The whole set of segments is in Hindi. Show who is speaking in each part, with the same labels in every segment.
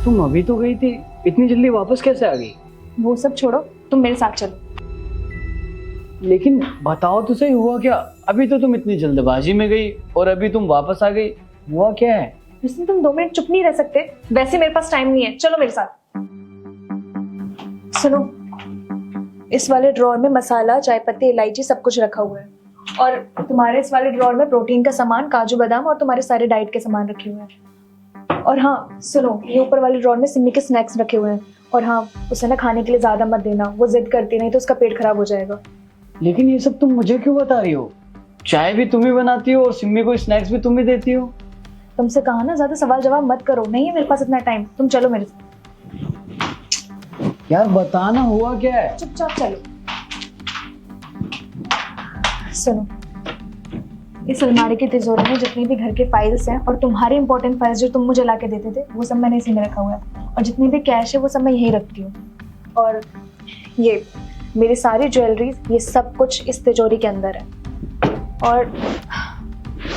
Speaker 1: तुम अभी तो गई थी, इतनी जल्दी वापस कैसे आ गई?
Speaker 2: वो सब छोड़ो, तुम मेरे साथ चलो।
Speaker 1: लेकिन बताओ तो सही, हुआ क्या? अभी तो तुम इतनी जल्दबाजी में गई और अभी तुम वापस आ गई, हुआ क्या है?
Speaker 2: जिसमें तुम 2 मिनट चुप नहीं रह सकते? वैसे मेरे पास टाइम नहीं है, चलो मेरे साथ। सुनो, इस वाले ड्रॉअर में मसाला, चाय पत्ती, इलायची सब कुछ रखा हुआ है। और तुम्हारे इस वाले ड्रॉअर में प्रोटीन का सामान, काजू बादाम और तुम्हारे सारे डाइट के सामान रखे हुए हैं। और हाँ सुनो, ये ऊपर वाले ड्रॉअर में सिमी के स्नैक्स रखे हुए हैं। और हाँ, उसे ना खाने के लिए ज्यादा मत देना, वो जिद करती, नहीं तो उसका पेट खराब हो जाएगा।
Speaker 1: लेकिन ये सब तुम मुझे क्यों बता रही हो? चाय भी तुम ही बनाती हो और सिम्मी को स्नैक्स भी तुम ही देती हो।
Speaker 2: तुमसे कहा ना ज्यादा सवाल जवाब मत करो, नहीं है मेरे पास इतना टाइम, तुम चलो मेरे साथ।
Speaker 1: यार बताना, हुआ क्या है?
Speaker 2: चुपचाप चलो। सुनो, इस अलमारी की तिजोरी में जितनी भी घर के फाइल्स हैं और तुम्हारे इंपॉर्टेंट फाइल्स जो तुम मुझे लाके देते थे, वो सब मैंने इसी में रखा हुआ है। और जितनी भी कैश है वो सब मैं यहीं रखती हूँ। और ये मेरी सारी ज्वेलरीज, ये सब कुछ इस तिजोरी के अंदर है। और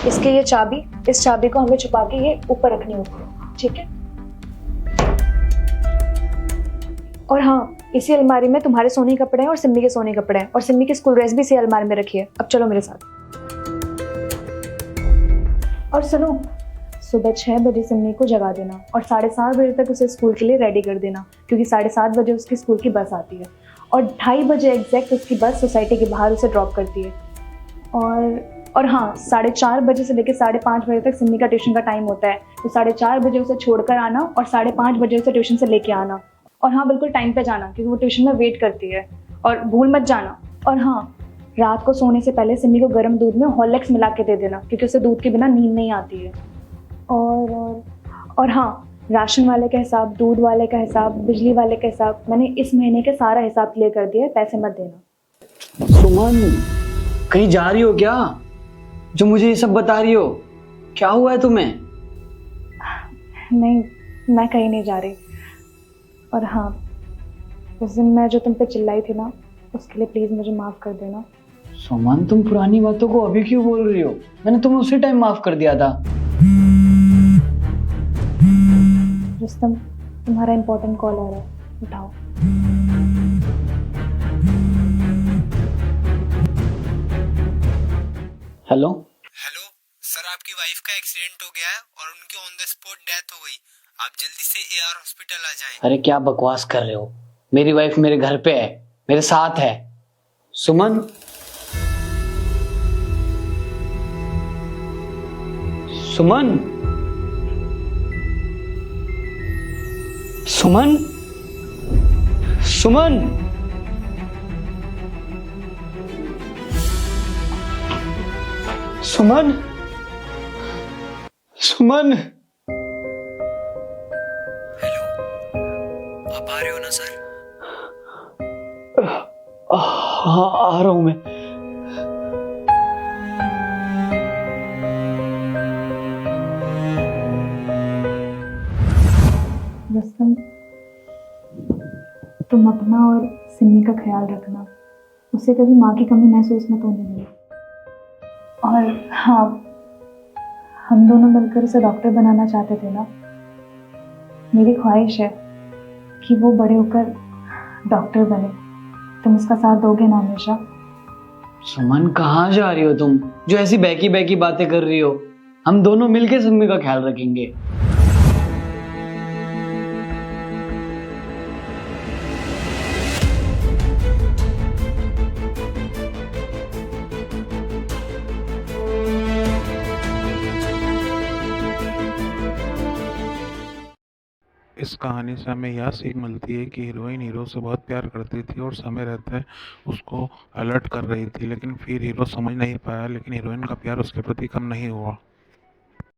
Speaker 2: इसके ये चाबी, इस चाबी को हमें छुपा के ये ऊपर रखनी होती है, ठीक है? और हाँ, इसी अलमारी में तुम्हारे सोने के कपड़े हैं और सिम्मी के सोने के कपड़े हैं, और सिम्मी की स्कूल ड्रेस भी इसी अलमारी में रखी है। अब चलो मेरे साथ। और सुनो, सुबह 6 बजे सिम्मी को जगा देना और 7:30 बजे तक उसे स्कूल के लिए रेडी कर देना, क्योंकि 7:30 बजे उसकी स्कूल की बस आती है। और 2:30 बजे एग्जैक्ट उसकी बस सोसाइटी के बाहर उसे ड्रॉप करती है। और हाँ, 4:30 बजे से लेकर 5:30 बजे तक सिम्मी का ट्यूशन का टाइम होता है, तो 4:30 बजे उसे छोड़कर आना और 5:30 बजे उसे ट्यूशन से लेके आना। और हाँ, बिल्कुल टाइम पे जाना, क्योंकि वो ट्यूशन में वेट करती है, और भूल मत जाना। और हाँ, रात को सोने से पहले सिम्मी को गर्म दूध में हॉर्लिक्स मिला के दे देना, क्योंकि उसे दूध के बिना नींद नहीं आती है। और हाँ, राशन वाले का हिसाब, दूध वाले का हिसाब, बिजली वाले का हिसाब, मैंने इस महीने का सारा हिसाब क्लियर कर दिया है, पैसे मत देना।
Speaker 1: सुमन, कहीं जा रही हो क्या, जो मुझे ये सब बता रही हो? क्या हुआ है तुम्हें?
Speaker 2: नहीं, मैं कहीं नहीं जा रही। और हाँ, उस दिन मैं जो तुम पे चिल्लाई थी ना, उसके लिए प्लीज मुझे माफ कर देना।
Speaker 1: सुमन, तुम पुरानी बातों को अभी क्यों बोल रही हो? मैंने तुम्हें उसी टाइम माफ कर दिया था।
Speaker 2: रुस्तम, तुम्हारा इंपॉर्टेंट कॉल आ रहा है, उठाओ।
Speaker 1: हेलो।
Speaker 3: हेलो सर, आपकी वाइफ का एक्सीडेंट हो गया है और उनकी ऑन द स्पॉट डेथ हो गई। आप जल्दी से एआर हॉस्पिटल आ जाएं।
Speaker 1: अरे क्या बकवास कर रहे हो? मेरी वाइफ मेरे घर पे है, मेरे साथ है। सुमन, सुमन, सुमन, सुमन, सुमन, सुमन।
Speaker 3: हेलो, आप आ रहे हो ना सर?
Speaker 1: हाँ, आ रहा हूं मैं।
Speaker 2: रुस्तम, तुम अपना और सिम्मी का ख्याल रखना, उसे कभी माँ की कमी महसूस मत होने देना। और हाँ, हम दोनों मिलकर उसे डॉक्टर बनाना चाहते थे ना। मेरी ख्वाहिश है कि वो बड़े होकर डॉक्टर बने। तुम उसका साथ दोगे ना हमेशा?
Speaker 1: सुमन, कहाँ जा रही हो तुम, जो ऐसी बहकी बहकी बातें कर रही हो? हम दोनों मिलके सिम्मी का ख्याल रखेंगे।
Speaker 4: इस कहानी से हमें यह सीख मिलती है कि हीरोइन हीरो से बहुत प्यार करती थी और समय रहते उसको अलर्ट कर रही थी, लेकिन फिर हीरो समझ नहीं पाया, लेकिन हीरोइन का प्यार उसके प्रति कम नहीं हुआ।